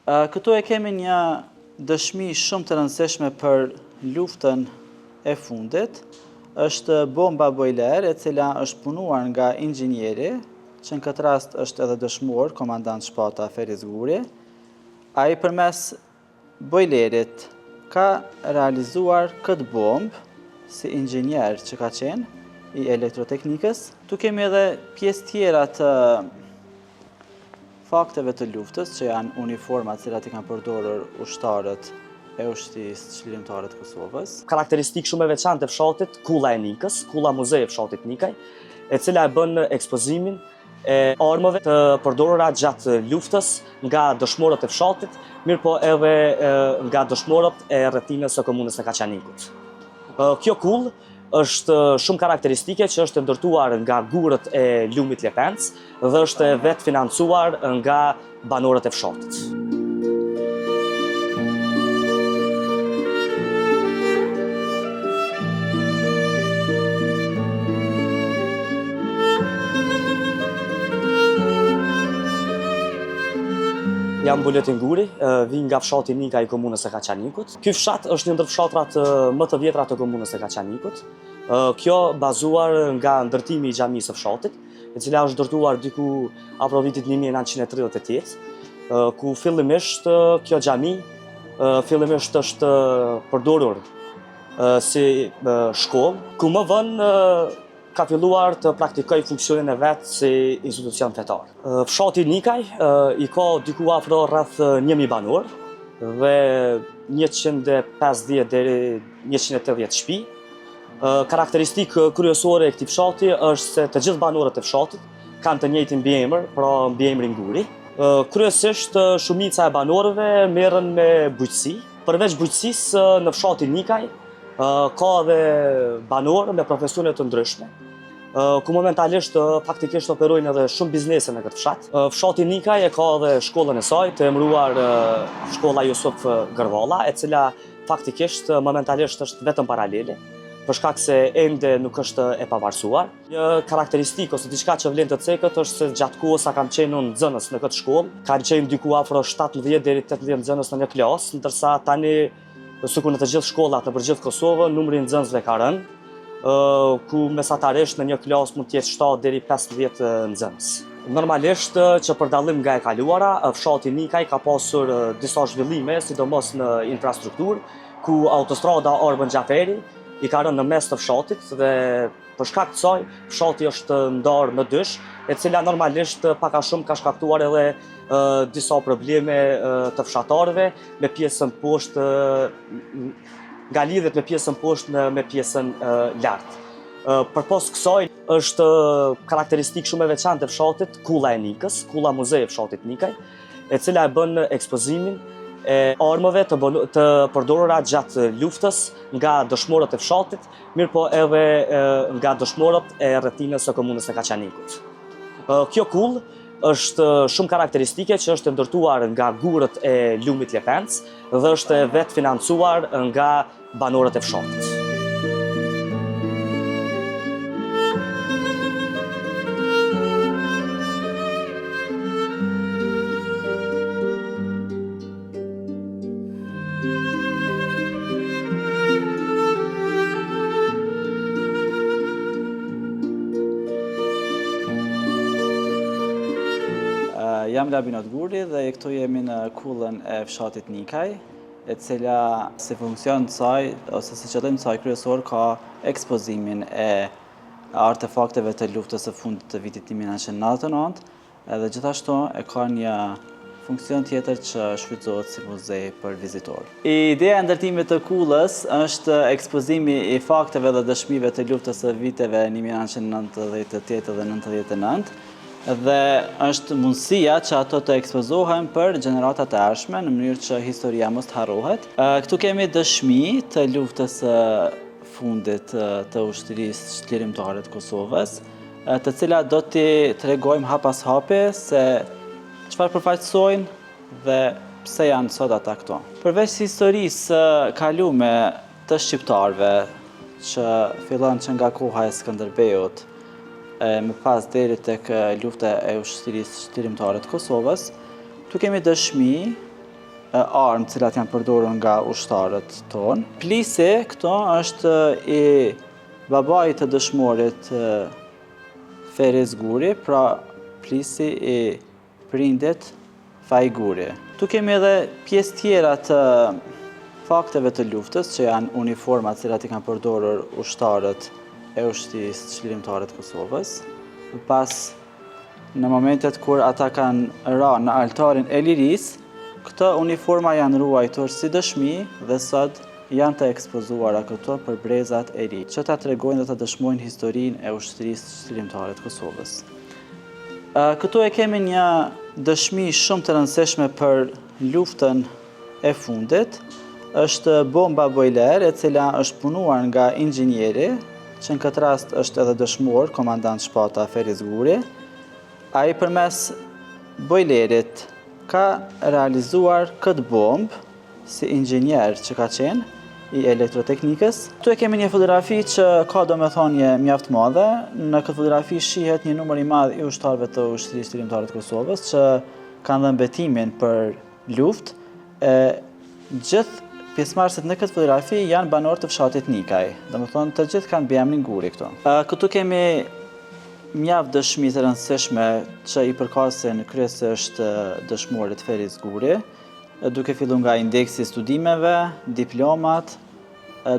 Këtu e kemi një dëshmi shumë të rëndësishme për luftën e fundit. Është bomba bojler, e cila është punuar nga inxhinieri, që në këtë rast është edhe dëshmuar, komandant shpata Feris Guri. Ai përmes bojlerit ka realizuar këtë bombë si inxhinier që ka qenë i elektroteknikës. Tu kemi edhe pjesë tjera të fakteve të luftës, që janë uniformat cilat i kanë përdorur ushtarët e ushtrisë çlirimtare të Kosovës. Karakteristikë shumë e veçantë të fshatit, kulla e Nikës, kulla muzej e fshatit Nikaj, e cila e bën ekspozimin e armëve të përdorura gjatë luftës nga dëshmorët e fshatit, mirë po edhe nga dëshmorët e rrethinës së komunës së Kaçanikut. Kjo kullë është shumë karakteristike që është ndërtuar nga gurët e lumit Lepenc dhe është vetë financuar nga banorët e fshatit. Jam Buletin Guri, vi nga fshati Nika i komunës së Kaçanikut. Ky fshat është një ndër fshatrat më të vjetra të komunës së Kaçanikut. Kjo bazuar nga ndërtimi i xhamisë së fshatit, e cila është ndërtuar diku afro vitit 1938, ku fillimisht kjo xhami fillimisht është përdorur si shkollë, ku më vonë ka filluar të praktikoj funksionin e vetë si institucion fetar. Fshati Nikaj i ka diku afro rreth 1000 banor dhe 150 deri 180 shtëpi. Karakteristikë kryesore e këtij fshati është se të gjithë banorët e fshatit kanë të njëjtin mbiemër, pra mbiemrin Guri. Kryesisht shumica e banorëve merren me bujqësi. Përveç bujqësisë, në fshatin Nikaj ka edhe banorë me profesione të ndryshme, ku momentalisht faktikisht operojnë edhe shumë biznese në këtë fshat. Fshati Nikaj e ka edhe shkollën e saj, të emëruar shkolla Jusuf Gërvalla, e cila faktikisht momentalisht është vetëm paralele, për shkak se ende nuk është e pavarësuar. Një karakteristikë ose diçka që vlen të cekët është se gjatë kohës sa kam qenë unë nxënës në këtë shkollë, kanë qenë diku afro 17 deri 18 nxënës në një klasë, ndërsa tani sikur në të gjithë shkollat në përgjithë Kosovën, numri i nxënësve ka rënë, ku mesatarisht në një klasë mund të jetë 7 deri 15 nxënës. Normalisht që për dallim nga e kaluara, fshati Nikaj ka pasur disa zhvillime, sidomos në infrastrukturë, ku autostrada Arben Xhaferi i ka rënë në mes të fshatit dhe për shkak të saj fshati është ndarë në dysh, e cila normalisht pak a shumë ka shkaktuar edhe disa probleme të fshatarëve me pjesën poshtë, nga lidhet me pjesën poshtë me pjesën lartë. Përpos kësaj është karakteristikë shumë e veçantë të fshatit kulla e Nikës, kulla muzej e fshatit Nikaj, e cila e bën ekspozimin e armëve të përdorura gjatë luftës nga dëshmorët e fshatit, mirë po edhe nga dëshmorët e rrethinës së komunës së Kaçanikut. Kjo kullë është shumë karakteristike që është ndërtuar nga gurët e lumit Lepenc dhe është vetë financuar nga banorët e fshatit. Jam Labinot Guri dhe këtu jemi në kullën e fshatit Nikaj, e cila si funksion të saj, ose si qëllim të saj kryesor, ka ekspozimin e artefakteve të luftës së fundit të vitit 1999, edhe gjithashtu e ka një funksion tjetër që shfrytëzohet si muzej për vizitorë. Ideja e ndërtimit të kullës është ekspozimi i fakteve dhe dëshmive të luftës së viteve 1998 dhe 1999, dhe është mundësia që ato të ekspozohen për gjeneratat e ardhshme në mënyrë që historia mos të harrohet. Këtu kemi dëshmi të luftës së fundit të ushtrisë çlirimtare të Kosovës, të cilat do t'i tregojmë hap pas hapi se çfarë përfaqësojnë dhe pse janë sot ata këto. Përveç historisë kalume të shqiptarëve, që fillon që nga koha e Skënderbeut, më pas deri tek lufta e ushtrisë çlirimtare të Kosovës, tu kemi dëshmi armë cilat janë përdorur nga ushtarët tonë. Plisi këto është i babait të dëshmorit Feriz Guri, pra plisi i prindit Faj Guri. Tu kemi edhe pjesë tjera të fakteve të luftës, që janë uniformat cilat i kanë përdorur ushtarët e ushtrisë çlirimtare të Kosovës. Pas në momentet kur ata kanë ra në altarin e lirisë, këto uniforma janë ruajtur si dëshmi dhe sot janë të ekspozuara këto për brezat e ri, që ta tregojnë dhe ta dëshmojnë historinë e ushtrisë çlirimtare të Kosovës. Këtu e kemi një dëshmi shumë të rëndësishme për luftën e fundit. Është bomba bojler, e cila është punuar nga inxhinieri, që në këtë rast është edhe dëshmor, komandant shpata Feriz Guri. Ai përmes bojlerit ka realizuar këtë bombë si inxhinier që ka qenë i elektroteknikës. Tu e kemi një fotografi që ka domethënie mjaft madhe. Në këtë fotografi shihet një numër i madh i ushtarëve të ushtrisë çlirimtare të Kosovës që kanë dhënë betimin për luftë. Gjithë pjesëmarrësit në këtë fotografi janë banorë të fshatit Nikaj. Domethënë të gjithë kanë emrin Guri këto. Këtu kemi mjaft dëshmi të rëndësishme që i përkasin kryesisht dëshmorit Feriz Guri, duke filluar nga indeksi i studimeve, diplomat,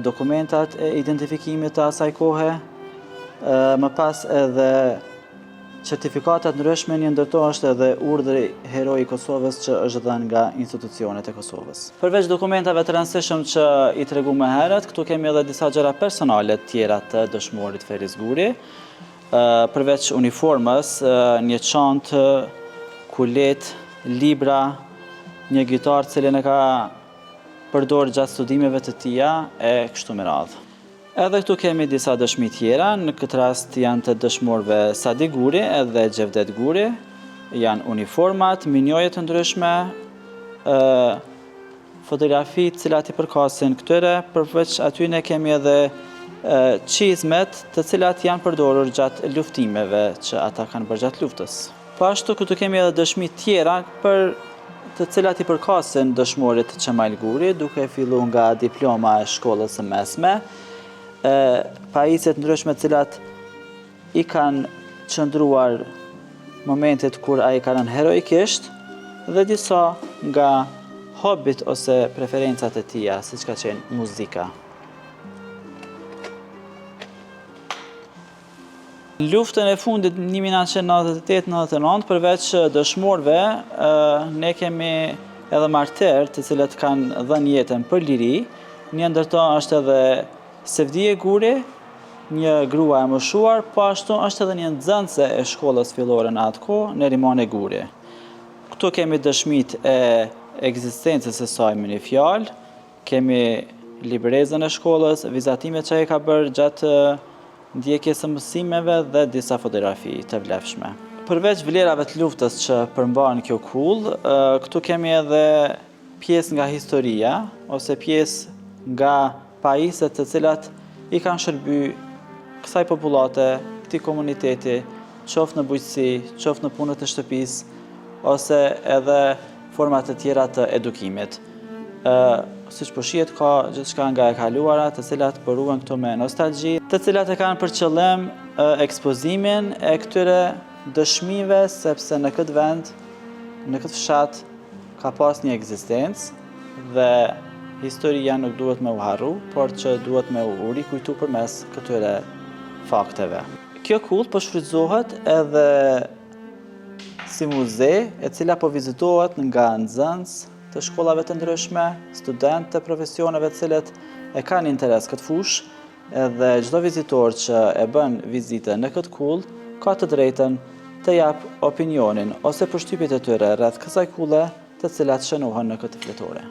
dokumentat e identifikimit të asaj kohe, më pas edhe certifikatat ndryshme, një ndërto është edhe urdhri Heroi i Kosovës që është dhënë nga institucionet e Kosovës. Përveç dokumentave të rëndësishëm që i tregu më herët, këtu kemi edhe disa gjëra personale të tjera të dëshmorit Feriz Guri. Përveç uniformës, një çantë, kulet, libra, një gitar cilën e ka përdorur gjatë studimeve të tija e kështu me radhë. Edhe këtu kemi disa dëshmi tjera, në këtë rast janë të dëshmorëve Sadi Guri edhe Gjevdet Guri, janë uniformat, minjoje të ndryshme, fotografi cilat i përkasin këtyre, përveç aty ne kemi edhe çizmet të cilat janë përdorur gjatë luftimeve që ata kanë bërë gjatë luftës. Po ashtu këtu kemi edhe dëshmi tjera për të cilat i përkasin dëshmorit Qemail Guri, duke filluar nga diploma e shkollës së mesme, pajisjet ndryshme të cilat i kanë qëndruar momentet kur ai ka rënë heroikisht, dhe disa nga hobit ose preferencat e tija, siç ka qenë muzika. Në luftën e fundit 1998-99, përveç dëshmorëve, ne kemi edhe martër të cilët kanë dhënë jetën për liri. Një ndërto është edhe Sevdije Guri, një grua e moshuar, po ashtu është edhe një nxënëse e shkollës fillore në atë kohë, Nerimane Guri. Këtu kemi dëshmitë e ekzistencës së saj me një fjalë, kemi librezën e shkollës, vizatimet që ai ka bërë gjatë ndjekjes së mësimeve dhe disa fotografi të vlefshme. Përveç vlerave të luftës që përmban kjo kull, këtu kemi edhe pjesë nga historia, ose pjesë nga pajisjet të cilat i kanë shërby kësaj popullate, këtij komuniteti, qoftë në bujqësi, qoftë në punët e shtëpisë, ose edhe format të tjera të edukimit. Siç po shihet, ka gjithçka nga e kaluara, të cilat përruhen këtu me nostalgji, të cilat e kanë për qëllim ekspozimin e këtyre dëshmive, sepse në këtë vend, në këtë fshat, ka pas një ekzistencë dhe historia nuk duhet me u harru, por që duhet me u rikujtu përmes këtyre fakteve. Kjo kull po shfrytëzohet edhe si muze, e cila po vizitohet nga nxënës të shkollave të ndryshme, studentë të profesioneve të cilët e kanë interes këtë fushë, edhe çdo vizitor që e bën vizite në këtë kull ka të drejtën të jap opinionin ose përshtypjet e tyre rreth kësaj kulle të cilat shënohen në këtë fletore.